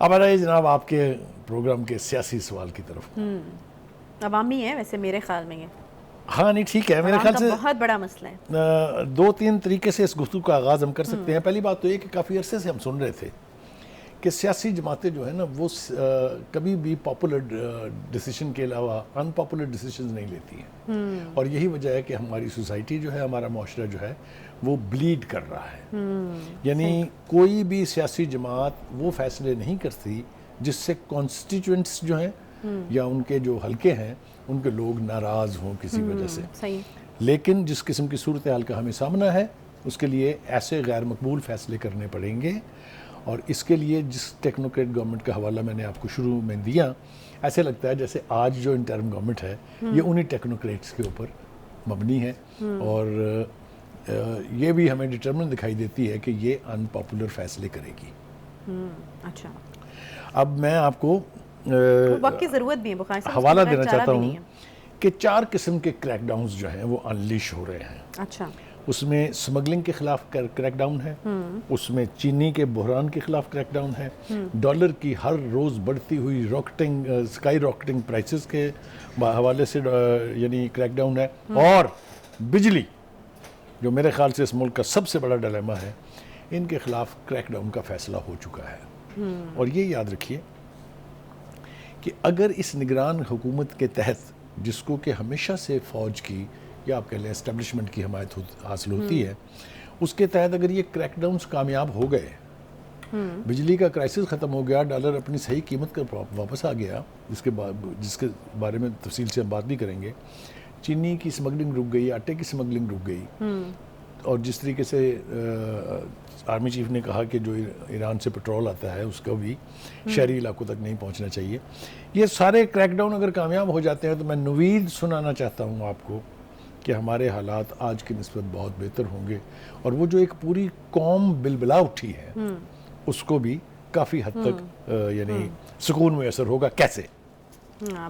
اب آ رہے جناب آپ کے پروگرام کے سیاسی سوال کی طرف. عوامی ہے ویسے میرے خیال میں یہ. ہاں نہیں ٹھیک ہے, میرے خیال سے بہت بڑا مسئلہ ہے. 2-3 طریقے سے اس گفتگو کا آغاز ہم کر سکتے ہیں. پہلی بات تو یہ کہ کافی عرصے سے ہم سن رہے تھے کہ سیاسی جماعتیں جو ہیں نا وہ کبھی بھی پاپولر ڈیسیشن کے علاوہ ان پاپولر ڈیسیشنز نہیں لیتی ہیں, اور یہی وجہ ہے کہ ہماری سوسائٹی جو ہے, ہمارا معاشرہ جو ہے وہ بلیڈ کر رہا ہے. یعنی کوئی بھی سیاسی جماعت وہ فیصلے نہیں کرتی جس سے کانسٹیچوئنٹس جو ہیں یا ان کے جو حلقے ہیں ان کے لوگ ناراض ہوں کسی وجہ سے. لیکن جس قسم کی صورتحال کا ہمیں سامنا ہے اس کے لیے ایسے غیر مقبول فیصلے کرنے پڑیں گے, اور اس کے لیے جس ٹیکنوکریٹ گورنمنٹ کا حوالہ میں نے آپ کو شروع میں دیا, ایسے لگتا ہے جیسے آج جو انٹرم گورنمنٹ ہے یہ انہی ٹیکنوکریٹس کے اوپر مبنی ہے, اور یہ بھی ہمیں ڈٹرمن دکھائی دیتی ہے کہ یہ ان پاپولر فیصلے کرے گی. اچھا, اب میں آپ کو وقت کی ضرورت بھی ہے حوالہ دینا چاہتا ہوں کہ 4 قسم کے کریک ڈاؤنز جو ہیں وہ انلیش ہو رہے ہیں. اچھا, اس میں سمگلنگ کے خلاف کریک ڈاؤن ہے, اس میں چینی کے بحران کے خلاف کریک ڈاؤن ہے, ڈالر کی ہر روز بڑھتی ہوئی اسکائی راکٹنگ پرائسز کے حوالے سے یعنی کریک ڈاؤن ہے, اور بجلی جو میرے خیال سے اس ملک کا سب سے بڑا ڈیلیما ہے, ان کے خلاف کریک ڈاؤن کا فیصلہ ہو چکا ہے. اور یہ یاد رکھیے کہ اگر اس نگران حکومت کے تحت, جس کو کہ ہمیشہ سے فوج کی یا آپ کہہ لیں اسٹیبلشمنٹ کی حمایت حاصل ہوتی ہے, اس کے تحت اگر یہ کریک ڈاؤنز کامیاب ہو گئے, بجلی کا کرائسس ختم ہو گیا, ڈالر اپنی صحیح قیمت کا واپس آ گیا, جس کے بارے میں تفصیل سے ہم بات بھی کریں گے, چینی کی سمگلنگ رک گئی, آٹے کی سمگلنگ رک گئی, اور جس طریقے سے آرمی چیف نے کہا کہ جو ایران سے پیٹرول آتا ہے اس کو بھی شہری علاقوں تک نہیں پہنچنا چاہیے, یہ سارے کریک ڈاؤن اگر کامیاب ہو جاتے ہیں تو میں نوید سنانا چاہتا ہوں آپ کو کہ ہمارے حالات آج کی نسبت بہت بہتر ہوں گے, اور وہ جو ایک پوری قوم بلبلا اٹھی ہے اس کو بھی کافی حد تک یعنی سکون میسر ہوگا. کیسے؟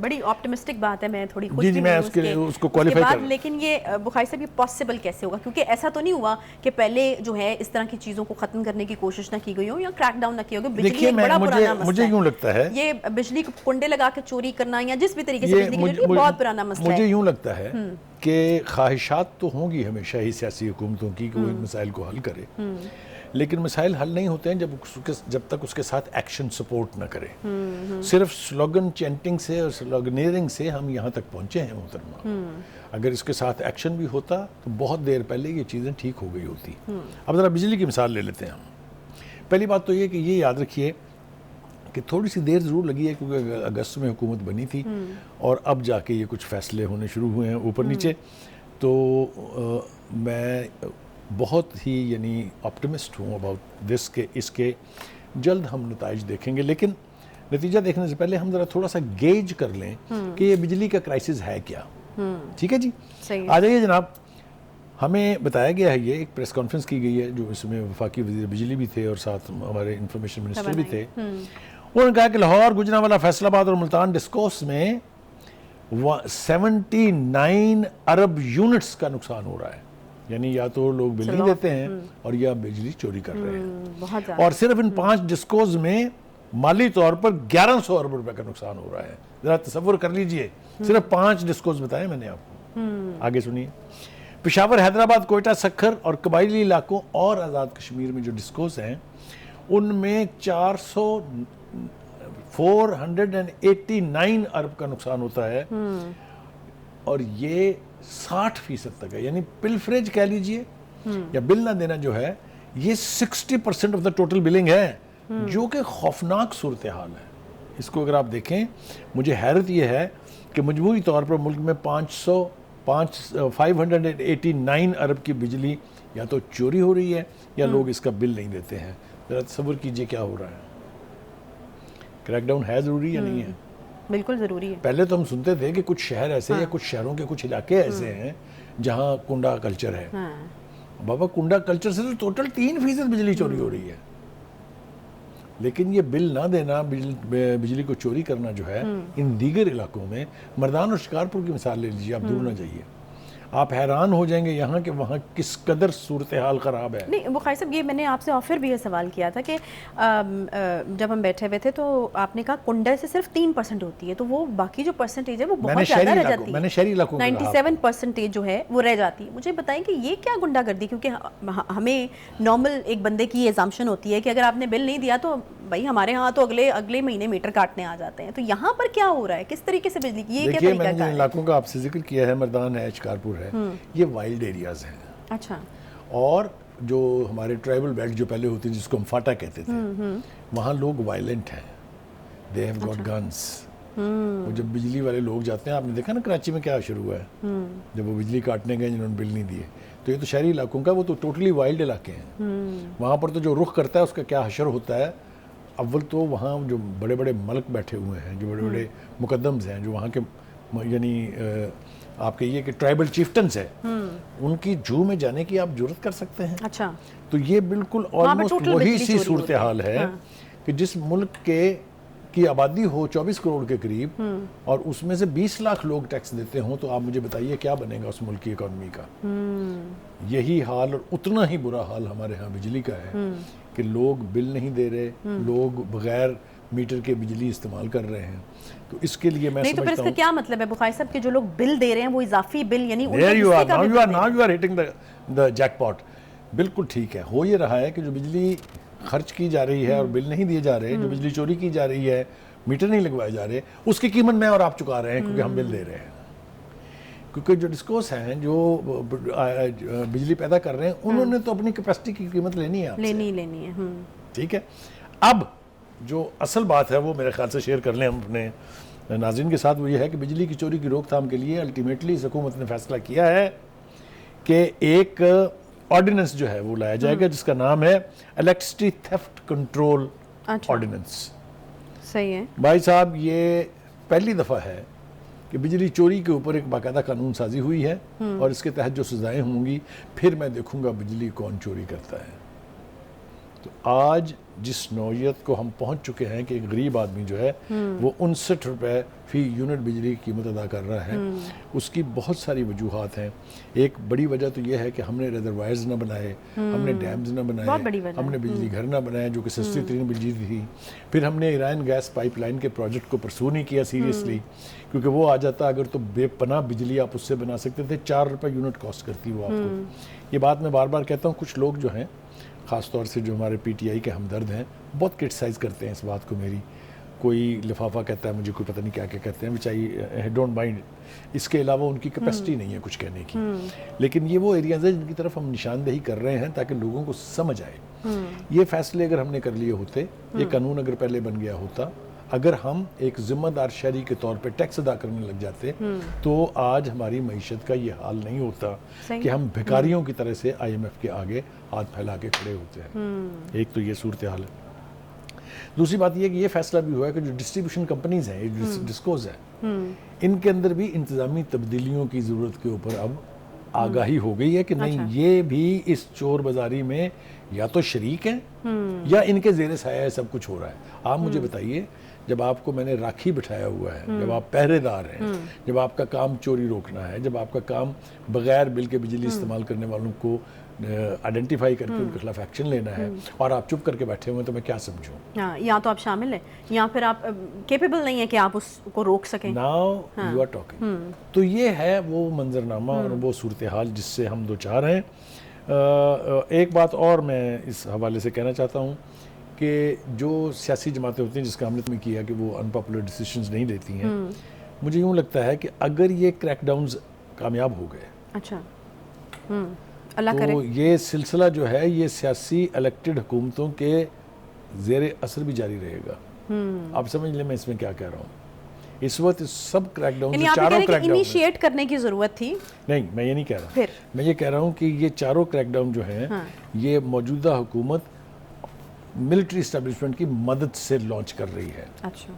بڑی آپٹمسٹک بات ہے, میں تھوڑی خوش جی میں اس کو کوالیفائی کر. لیکن یہ بخاری صاحب یہ پاسبل کیسے ہوگا, کیونکہ ایسا تو نہیں ہوا کہ پہلے جو ہے اس طرح کی چیزوں کو ختم کرنے کی کوشش نہ کی گئی ہو یا کریک ڈاؤن نہ کیا ہو. بجلی ایک بڑا پرانا مسئلہ ہے, مجھے یوں لگتا ہے یہ بجلی کو کنڈے لگا کے چوری کرنا یا جس بھی طریقے سے بجلی کی چوری بہت پرانا مسئلہ ہے. مجھے یوں لگتا ہے کہ خواہشات تو ہوں گی ہمیشہ ہی سیاسی حکومتوں کی کہ وہ ان مسائل کو حل کرے, لیکن مسائل حل نہیں ہوتے ہیں جب تک اس کے ساتھ ایکشن سپورٹ نہ کرے. صرف سلوگن چینٹنگ سے اور سلوگنیرنگ سے ہم یہاں تک پہنچے ہیں محترمہ. اگر اس کے ساتھ ایکشن بھی ہوتا تو بہت دیر پہلے یہ چیزیں ٹھیک ہو گئی ہوتی. اب ذرا بجلی کی مثال لے لیتے ہیں ہم. پہلی بات تو یہ کہ یہ یاد رکھیے کہ تھوڑی سی دیر ضرور لگی ہے کیونکہ اگست میں حکومت بنی تھی, اور اب جا کے یہ کچھ فیصلے ہونے شروع ہوئے ہیں اوپر نیچے. تو میں بہت ہی یعنی آپٹمسٹ ہوں اباؤٹ دس کہ اس کے جلد ہم نتائج دیکھیں گے. لیکن نتیجہ دیکھنے سے پہلے ہم ذرا تھوڑا سا گیج کر لیں کہ یہ بجلی کا کرائسس ہے کیا. ٹھیک ہے جی, آ جائیے جناب. ہمیں بتایا گیا ہے, یہ ایک پریس کانفرنس کی گئی ہے جو اس میں وفاقی وزیر بجلی بھی تھے اور ساتھ ہمارے انفارمیشن منسٹر بھی تھے. انہوں نے کہا کہ لاہور, گجرانوالہ, فیصل آباد اور ملتان ڈسکوس میں 79 ارب یونٹس کا نقصان ہو رہا ہے. یعنی یا تو لوگ بل نہیں دیتے ہیں اور یا بجلی چوری کر رہے ہیں, اور صرف ان 5 ڈسکوز میں مالی طور پر 1100 ارب روپے کا نقصان ہو رہا ہے. ذرا تصور کر لیجئے, صرف 5 ڈسکوز بتائے میں نے آپ کو. آگے سنیے. پشاور, حیدرآباد, کوئٹہ, سکھر اور قبائلی علاقوں اور آزاد کشمیر میں جو ڈسکوز ہیں ان میں 489 ارب کا نقصان ہوتا ہے, اور یہ 60% تک ہے. یعنی پلفریج کہہ لیجئے یا بل نہ دینا جو ہے یہ 60% آف دا ٹوٹل بلنگ ہے, جو کہ خوفناک صورتحال ہے. اس کو اگر آپ دیکھیں, مجھے حیرت یہ ہے کہ مجموعی طور پر ملک میں 589 ارب کی بجلی یا تو چوری ہو رہی ہے یا لوگ اس کا بل نہیں دیتے ہیں. ذرا تصور کیجئے کیا ہو رہا ہے. کریک ڈاؤن ہے ضروری یا نہیں ہے؟ بالکل ضروری ہے. پہلے تو ہم سنتے تھے کہ کچھ شہر ایسے یا کچھ شہروں کے کچھ علاقے ایسے ہیں جہاں کنڈا کلچر ہے. بابا کنڈا کلچر سے تو ٹوٹل 3% بجلی چوری ہو رہی ہے. لیکن یہ بل نہ دینا, بجلی کو چوری کرنا جو ہے ان دیگر علاقوں میں, مردان اور شکارپور کی مثال لے لیجیے, آپ دور نہ جائیے. آپ حیران ہو جائیں گے یہاں کہ وہاں کس قدر صورتحال خراب ہے. نہیں بخاری صاحب یہ میں نے آپ سے آفر بھی یہ سوال کیا تھا کہ جب ہم بیٹھے ہوئے تھے تو آپ نے کہا کنڈے سے صرف 3% ہوتی ہے, تو وہ باقی جو پرسنٹیج ہے وہ بہت زیادہ رہ جاتی ہے. میں نے شہری علاقوں 97% جو ہے وہ رہ جاتی ہے. مجھے بتائیں کہ یہ کیا گنڈا گردی, کیونکہ ہمیں نارمل ایک بندے کی ایزامپشن ہوتی ہے کہ اگر آپ نے بل نہیں دیا تو بھائی ہمارے ہاں تو اگلے مہینے میٹر کاٹنے آ جاتے ہیں, تو یہاں پر کیا ہو رہا ہے, کس طریقے سے بجلی کی یہ کیا طریقہ میں نے علاقوں کا آپ سے ذکر کیا ہے, مردان ہے, شکارپور ہے, یہ وائلڈ ایریاز ہیں. اچھا. اور جو ہمارے ٹرائبل بیلٹ جو پہلے ہوتی جس کو ہم فاٹا کہتے تھے, وہاں لوگ وائلنٹ ہیں, دے ہیو گاٹ گنس. وہ جب بجلی والے لوگ جاتے ہیں, آپ نے دیکھا نا کراچی میں کیا شروع ہوا ہے جب وہ بجلی کاٹنے گئے جنہوں نے بل نہیں دیے, تو یہ تو شہری علاقوں کا, وہ تو ٹوٹلی وائلڈ علاقے ہیں. وہاں پر تو جو رخ کرتا ہے اس کا کیا حشر ہوتا ہے. اول تو وہاں جو بڑے بڑے ملک بیٹھے ہوئے ہیں, جو بڑے بڑے مقدمز ہیں, جو وہاں کے یعنی آپ کہیے کہ ٹرائبل چیفٹنز ہیں, ان کی جو میں جانے کی آپ جرت کر سکتے ہیں. اچھا. تو یہ بالکل آلموسٹ وہی سی صورتحال ہے کہ جس ملک کی آبادی ہو 24 کروڑ کے قریب اور اس میں سے 20 لاکھ لوگ ٹیکس دیتے ہوں, تو آپ مجھے بتائیے کیا بنے گا اس ملک کی اکانومی کا. یہی حال اور اتنا ہی برا حال ہمارے ہاں بجلی کا ہے کہ لوگ بل نہیں دے رہے, لوگ بغیر میٹر کے بجلی استعمال کر رہے ہیں. تو اس کے لیے میں نہیں تو پھر اس کا کیا مطلب ہے بخاری صاحب کہ جو لوگ بل دے رہے ہیں وہ اضافی بل, یعنی now you are hitting the jackpot. بالکل ٹھیک ہے. ہو یہ رہا ہے کہ جو بجلی خرچ کی جا رہی ہے اور بل نہیں دیے جا رہے, جو بجلی چوری کی جا رہی ہے, میٹر نہیں لگوائے جا رہے, اس کی قیمت میں اور آپ چکا رہے ہیں کیونکہ ہم بل دے رہے ہیں. کیونکہ جو ڈسکوس ہیں جو بجلی پیدا کر رہے ہیں انہوں نے تو اپنی کیپیسٹی کی قیمت لینی ہے, لینی ہے. ٹھیک ہے. اب جو اصل بات ہے وہ میرے خیال سے شیئر کر لیں ہم اپنے ناظرین کے ساتھ, وہ یہ ہے کہ بجلی کی چوری کی روک تھام کے لیے الٹیمیٹلی اس حکومت نے فیصلہ کیا ہے کہ ایک آرڈیننس جو ہے وہ لایا جائے گا جس کا نام ہے الیکٹرسٹی تھیفٹ کنٹرول آرڈیننس. صحیح ہے بھائی صاحب, یہ پہلی دفعہ ہے کہ بجلی چوری کے اوپر ایک باقاعدہ قانون سازی ہوئی ہے اور اس کے تحت جو سزائیں ہوں گی, پھر میں دیکھوں گا بجلی کون چوری کرتا ہے. تو آج جس نوعیت کو ہم پہنچ چکے ہیں کہ ایک غریب آدمی جو ہے وہ 59 روپے فی یونٹ بجلی کی قیمت ادا کر رہا ہے, اس کی بہت ساری وجوہات ہیں. ایک بڑی وجہ تو یہ ہے کہ ہم نے ریزروائرز نہ بنائے, ہم نے ڈیمز نہ بنائے, ہم نے بجلی گھر نہ بنائے جو کہ سستی ترین بجلی تھی. پھر ہم نے ایران گیس پائپ لائن کے پروجیکٹ کو پرسو نہیں کیا سیریسلی, کیونکہ وہ آ جاتا اگر تو بے پناہ بجلی آپ اس سے بنا سکتے تھے. 4 روپے یونٹ کاسٹ کرتی وہ آپ کو. یہ بات میں بار بار کہتا ہوں, کچھ لوگ جو ہیں خاص طور سے جو ہمارے پی ٹی آئی کے ہمدرد ہیں بہت کرٹیسائز کرتے ہیں اس بات کو میری. کوئی لفافہ کہتا ہے, مجھے کوئی پتہ نہیں کیا کیا کہتے ہیں, وچ آئی ڈونٹ مائنڈ. اس کے علاوہ ان کی کیپیسٹی نہیں ہے کچھ کہنے کی. لیکن یہ وہ ایریاز ہیں جن کی طرف ہم نشاندہی کر رہے ہیں تاکہ لوگوں کو سمجھ آئے. یہ فیصلے اگر ہم نے کر لیے ہوتے, یہ قانون اگر پہلے بن گیا ہوتا, اگر ہم ایک ذمہ دار شہری کے طور پہ ٹیکس ادا کرنے لگ جاتے, تو آج ہماری معیشت کا یہ حال نہیں ہوتا کہ ہم بھکاریوں کی طرح سے آئی ایم ایف کے آگے ہاتھ پھیلا کے کھڑے ہوتے ہیں. ایک تو یہ صورتحال ہے. دوسری بات یہ کہ یہ فیصلہ بھی ہوا ہے کہ جو ڈسٹریبیوشن کمپنیز ہیں, ڈسکوز ہیں, ان کے اندر بھی انتظامی تبدیلیوں کی ضرورت کے اوپر اب آگاہی ہو گئی ہے کہ نہیں, یہ بھی اس چور بازاری میں یا تو شریک ہیں یا ان کے زیر سایہ سب کچھ ہو رہا ہے. آپ مجھے بتائیے, جب آپ کو میں نے راکھی بٹھایا ہوا ہے, جب آپ پہرے دار ہیں, جب آپ کا کام چوری روکنا ہے, جب آپ کا کام بغیر بل کے بجلی استعمال کرنے والوں کو آئیڈینٹیفائی کر کے ان کے خلاف ایکشن لینا ہے, اور آپ چپ کر کے بیٹھے ہوئے, تو میں کیا سمجھوں. یا تو آپ شامل ہیں یا پھر آپ کیپیبل نہیں ہیں کہ آپ اس کو روک سکیں. Now you are talking. تو یہ ہے وہ منظرنامہ اور وہ صورتحال جس سے ہم دو چار ہیں. ایک بات اور میں اس حوالے سے کہنا چاہتا ہوں کہ جو سیاسی جماعتیں ہوتی ہیں جس کا ہم نے تمہیں کیا کہ وہ انپاپولر ڈیسیشنز نہیں لیتی ہیں, مجھے یوں لگتا ہے کہ اگر یہ کریک ڈاؤنز کامیاب ہو گئے, اچھا اللہ کرے, تو یہ سلسلہ جو ہے یہ سیاسی الیکٹڈ حکومتوں کے زیر اثر بھی جاری رہے گا. آپ سمجھ لیں میں اس میں کیا کہہ رہا ہوں. اس وقت سب کریک ڈاؤن, چاروں کریک ڈاؤن انیشیٹ کرنے کی ضرورت تھی. نہیں, میں یہ نہیں کہہ رہا. میں یہ کہہ رہا ہوں کہ یہ چاروں کریک ڈاؤن جو ہیں یہ موجودہ حکومت ملٹری اسٹیبلشمنٹ کی مدد سے لانچ کر رہی ہے. اچھا,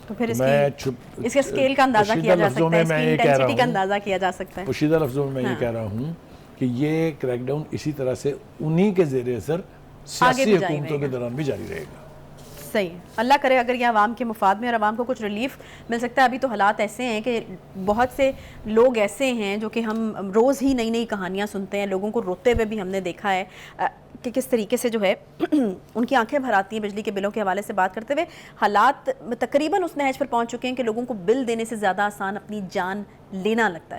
تو پھر اس کے سکیل کا اندازہ کیا جا سکتا ہے, اس کی انٹینسٹی کا اندازہ کیا جا سکتا ہے. پوشیدہ لفظوں میں یہ کہہ رہا ہوں کہ یہ کریک ڈاؤن اسی طرح سے انہی کے زیر اثر سیاسی حکومتوں کے دوران بھی جاری رہے گا. صحیح ہے. اللہ کرے اگر یہ عوام کے مفاد میں اور عوام کو کچھ ریلیف مل سکتا ہے. ابھی تو حالات ایسے ہیں کہ بہت سے لوگ ایسے ہیں جو کہ ہم روز ہی نئی نئی کہانیاں سنتے ہیں, لوگوں کو روتے ہوئے بھی ہم نے دیکھا ہے کہ کس طریقے سے جو ہے ان کی آنکھیں بھر آتی ہیں بجلی کے بلوں کے حوالے سے بات کرتے ہوئے. حالات تقریباً اس نہج پر پہنچ چکے ہیں کہ لوگوں کو بل دینے سے زیادہ آسان اپنی جان لینا لگتا ہے.